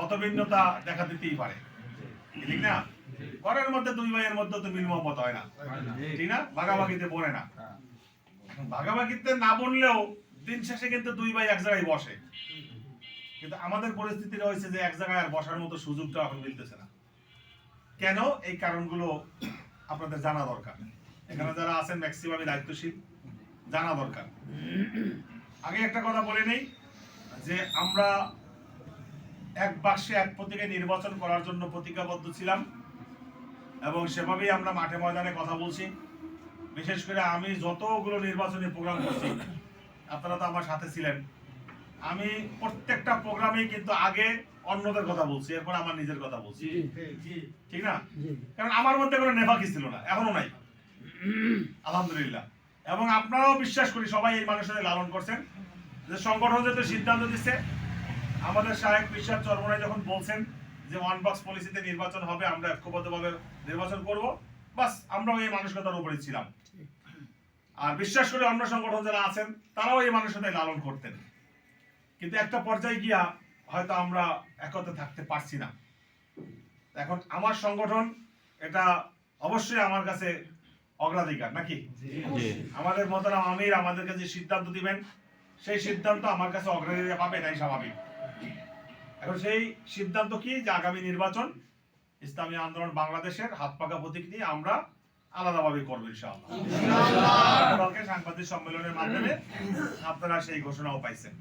মতভিন্নতা দেখা দিতেই পারে, ঠিক না? ঘরের মধ্যে দুই ভাইয়ের মধ্যে তো মিল মহব্বত হয় না, ঠিক না? ভাগাভাগিতে বনে না। ভাগাভাগিতে না বললেও দিন শেষে কিন্তু দুই ভাই এক জায়গায় বসে। কিন্তু আমাদের পরিস্থিতিটা হয়েছে যে এক জায়গায় আর বসার মতো সুযোগটা এখন মিলতেছে না। কেন? এই কারণগুলো আপনাদের জানা দরকার। এখানে যারা আছেন ম্যাক্সিমামই দায়িত্বশীল, জানা দরকার। আগে একটা কথা বলে নেই যে আমরা এক বাক্সে এক প্রতীকে নির্বাচন করার জন্য প্রতিজ্ঞাবদ্ধ ছিলাম এবং সেভাবেই আমরা মাঠে ময়দানে কথা বলছি। বিশেষ করে আমি যতগুলো নির্বাচনী প্রোগ্রাম করছি, আপনারা তো আমার সাথে ছিলেন, আমি প্রত্যেকটা প্রোগ্রামেই কিন্তু আগে অন্যদের কথা বলছি, এরপর আমার নিজের কথা বলছি, ঠিক না? কারণ আমার মধ্যে কোনো নেফাকি ছিল না, এখনো নাই, আলহামদুলিল্লাহ। এবং আপনারাও বিশ্বাস করি সবাই এই মানুষের লালন করছেন যে সংগঠন যেহেতু সিদ্ধান্ত দিচ্ছে, আমাদের সাহেব বিশ্বাস চরমনাই যখন বলছেন যে ওয়ান বক্স পলিসিতে নির্বাচন হবে, আমরা ঐক্যবদ্ধভাবে নির্বাচন করব, বাস আমরাও এই মানসিকতার উপরে ছিলাম। আর বিশ্বাস করে অন্য সংগঠন যারা আছেন তারাও এই মানসিকতায় লালন করতেন। কিন্তু একটা পর্যায়ে গিয়া হয়তো আমরা একত্রে থাকতে পারছি না। এখন আমার সংগঠন এটা অবশ্যই আমার কাছে অগ্রাধিকার, নাকি? আমাদের মতন আমির আমাদেরকে যে সিদ্ধান্ত দিবেন সেই সিদ্ধান্ত আমার কাছে অগ্রাধিকার পাবে, তাই স্বাভাবিক। এখন সেই সিদ্ধান্ত কি যে আগামী নির্বাচন ইসলামী আন্দোলন বাংলাদেশের হাত পাকা প্রতীক নিয়ে আমরা আলাদাভাবে করবো ইনশাআল্লাহ। সাংবাদিক সম্মেলনের মাধ্যমে আপনারা সেই ঘোষণাও পাইছেন।